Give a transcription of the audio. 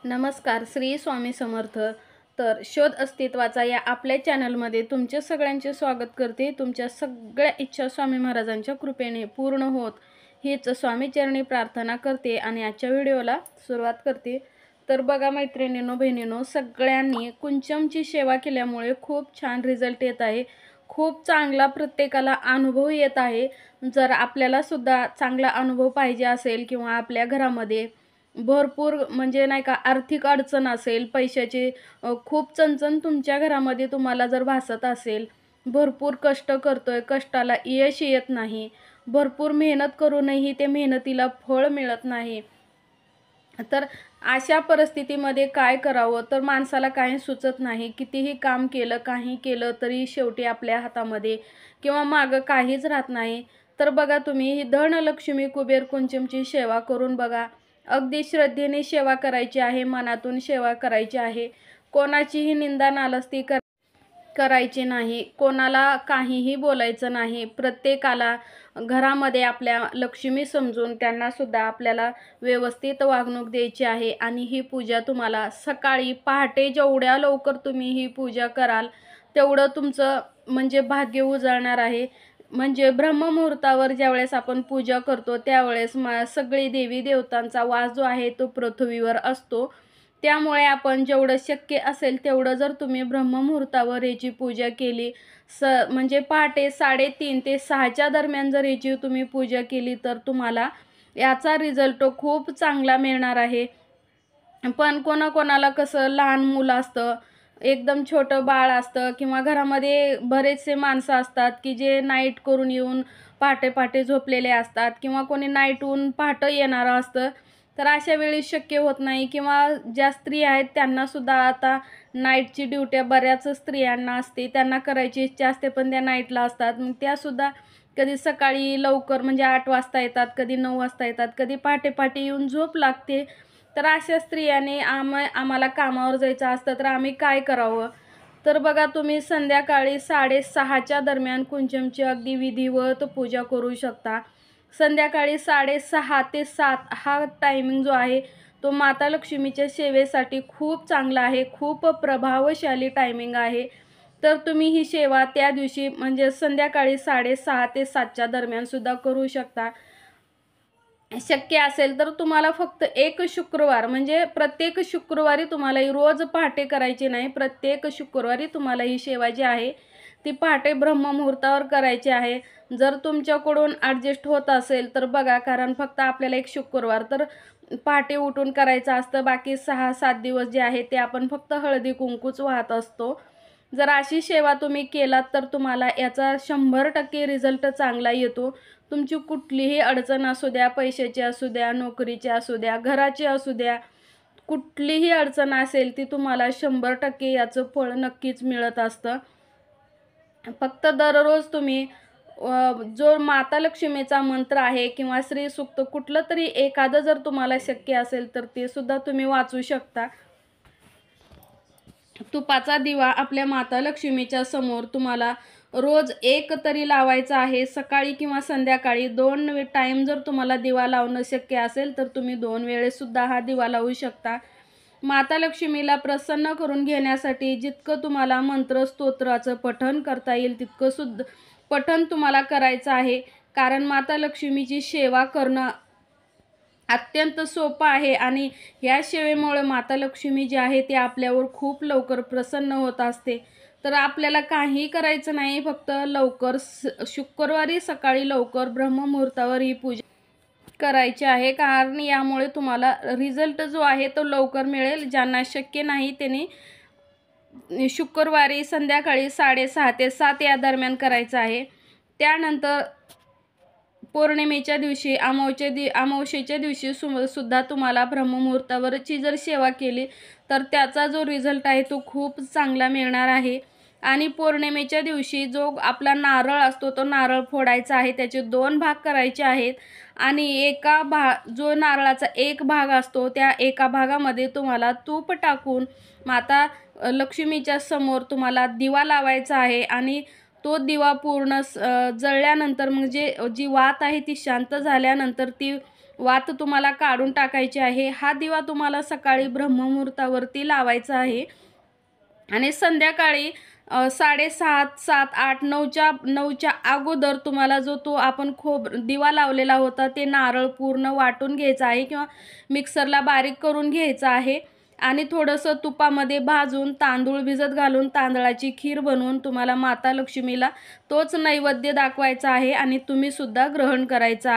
नमस्कार, श्री स्वामी समर्थ. तर शोध अस्तित्वाचा या आपल्या चॅनलमध्ये तुमचे सगळ्यांचे स्वागत करते. तुमच्या सगळ्या इच्छा स्वामी महाराजांच्या कृपेने पूर्ण होत हीच स्वामीचरणी प्रार्थना करते आणि आजच्या व्हिडिओला सुरुवात करते. तर बघा मैत्रिणींनो, बहिणींनो, सगळ्यांनी कुंचमची सेवा केल्यामुळे खूप छान रिझल्ट येत आहे. खूप चांगला प्रत्येकाला अनुभव येत आहे. जर आपल्याला सुद्धा चांगला अनुभव पाहिजे असेल किंवा आपल्या घरामध्ये भरपूर म्हणजे नाही का आर्थिक अडचण असेल, पैशाची खूप चणचण तुमच्या घरामध्ये तुम्हाला जर भासत असेल, भरपूर कष्ट करतोय, कष्टाला यश येत नाही, भरपूर मेहनत करूनही ते मेहनतीला फळ मिळत नाही, तर अशा परिस्थितीमध्ये काय करावं? तर माणसाला काही सुचत नाही. कितीही काम केलं, काही केलं तरी शेवटी आपल्या हातामध्ये किंवा मागं काहीच राहत नाही. तर बघा, तुम्ही ही धनलक्ष्मी कुबेर कुंचमची सेवा करून बघा. अगदी श्रद्धेने सेवा करायची आहे, मनातून सेवा करायची आहे. कोणाचीही निंदा नालस्ती करायची नाही, कोणाला काहीही बोलायचं नाही. प्रत्येकाला घरामध्ये आपल्या लक्ष्मी समजून त्यांना सुद्धा आपल्याला व्यवस्थित वागणूक द्यायची आहे. आणि ही पूजा तुम्हाला सकाळी पहाटे जेवढ्या लवकर तुम्ही ही पूजा कराल तेवढं तुमचं म्हणजे भाग्य उजळणार आहे. म्हणजे ब्रह्ममुहूर्तावर ज्यावेळेस आपण पूजा करतो त्यावेळेस सगळी देवी देवतांचा वास जो आहे तो पृथ्वीवर असतो. त्यामुळे आपण जेवढं शक्य असेल तेवढं जर तुम्ही ब्रह्ममुहूर्तावर याची पूजा केली, म्हणजे पहाटे 3:30 ते 6च्या दरम्यान जर याची तुम्ही पूजा केली तर तुम्हाला याचा रिझल्ट खूप चांगला मिळणार आहे. पण कोणाकोणाला कसं लहान मुलं असतं, एकदम छोटं बाळ असतं किंवा घरामध्ये बरेचसे माणसं असतात की जे नाईट करून येऊन पहाटे पहाटे झोपलेले असतात किंवा कोणी नाईटहून पहाटे येणारं असतं. तर अशा वेळी शक्य होत नाही. किंवा ज्या स्त्रिया आहेत त्यांनासुद्धा आता नाईटची ड्युट्या बऱ्याच स्त्रियांना असते, त्यांना करायची इच्छा असते पण त्या नाईटला असतात. मग त्यासुद्धा कधी सकाळी लवकर म्हणजे 8 वाजता येतात, कधी 9 वाजता येतात, कधी पहाटे पहाटे येऊन झोप लागते. तर अशा स्त्रियांनी आम्हाला कामावर जायचं असतं तर आम्ही काय करावं? तर बघा, तुम्ही संध्याकाळी 6:30च्या दरम्यान कुंचमची अगदी विधिवत पूजा करू शकता. संध्याकाळी 6:30 ते 7 हा टायमिंग जो आहे तो माता लक्ष्मीच्या सेवेसाठी खूप चांगला आहे, खूप प्रभावशाली टायमिंग आहे. तर तुम्ही ही सेवा त्या दिवशी म्हणजे संध्याकाळी 6:30 ते 7च्या दरम्यान सुद्धा करू शकता. शक्य असेल तर तुम्हाला फक्त एक शुक्रवार म्हणजे प्रत्येक शुक्रवारी तुम्हाला ही रोज पहाटे करायची नाही. प्रत्येक शुक्रवारी तुम्हाला ही सेवा जी आहे ती पहाटे ब्रह्ममुहूर्तावर करायची आहे. जर तुमच्याकडून ॲडजस्ट होत असेल तर बघा, कारण फक्त आपल्याला एक शुक्रवार तर पहाटे उठून करायचं असतं. बाकी 6-7 दिवस जे आहे ते आपण फक्त हळदी कुंकूच वाहत असतो. जर अशी सेवा तुम्ही केलात तर तुम्हाला याचा 100% रिझल्ट चांगला येतो. तुमची कुठलीही अडचण असू द्या, पैशाची असू द्या, नोकरीची असू द्या, घराची असू द्या, कुठलीही अडचण असेल ती तुम्हाला 100% याचं फळ नक्कीच मिळत असतं. फक्त दररोज तुम्ही जो माता लक्ष्मीचा मंत्र आहे किंवा श्री सूक्त कुठलं तरी एखादं जर तुम्हाला शक्य असेल तर ते सुद्धा तुम्ही वाचू शकता. तुपाचा दिवा आपल्या माता लक्ष्मीच्या समोर तुम्हाला रोज एक तरी लावायचा आहे. सकाळी किंवा संध्याकाळी 2 टाईम जर तुम्हाला दिवा लावणं शक्य असेल तर तुम्ही 2 वेळेसुद्धा हा दिवा लावू शकता. माता लक्ष्मीला प्रसन्न करून घेण्यासाठी जितकं तुम्हाला मंत्र स्तोत्राचं पठण करता येईल तितकं सुद्धा पठण तुम्हाला करायचं आहे. कारण माता लक्ष्मीची सेवा करणं अत्यंत सोपं आहे आणि या सेवेमुळे माता लक्ष्मी जी आहे ती आपल्यावर खूप लवकर प्रसन्न होत असते. तर आपल्याला काही करायचं नाही, फक्त लवकर शुक्रवारी सकाळी लवकर ब्रह्ममुहूर्तावर ही पूजा करायची आहे. कारण यामुळे तुम्हाला रिझल्ट जो आहे तो लवकर मिळेल. ज्यांना शक्य नाही त्यांनी शुक्रवारी संध्याकाळी 6:30 ते 7 या दरम्यान करायचं आहे. त्यानंतर पौर्णिमेच्या दिवशी अमावस्येच्या दिवशी सुद्धा तुम्हाला ब्रह्ममुहूर्तावरची जर सेवा केली तर त्याचा जो रिझल्ट आहे तो खूप चांगला मिळणार आहे. आणि पौर्णिमेच्या दिवशी जो आपला नारळ असतो तो नारळ फोडायचा आहे, त्याचे 2 भाग करायचे आहेत. आणि जो नारळाचा एक भाग असतो त्या एका भागामध्ये तुम्हाला तूप टाकून माता लक्ष्मीच्या समोर तुम्हाला दिवा लावायचा आहे. आणि तो दिवा पूर्ण जळल्यानंतर म्हणजे जी वात आहे ती शांत झाल्यानंतर ती वात तुम्हाला काढून टाकायची आहे। हा दिवा तुम्हाला सकाळी ब्रह्ममुहूर्तावरती लावायचा आहे आणि संध्याकाळी 6:30, 7, 8, 9च्या अगोदर तुम्हाला जो तो आपण दिवा लावलेला होता ते नारळ पूर्ण वाटून घ्यायचा आहे किंवा मिक्सरला बारीक करून घ्यायचा आहे आणि थोडंसं तुपामध्ये भाजून तांदूळ भिजत घालून तांदळाची खीर बनवून तुम्हाला माता लक्ष्मीला तोच नैवेद्य दाखवायचा आहे आणि तुम्ही सुद्धा ग्रहण करायचं आहे।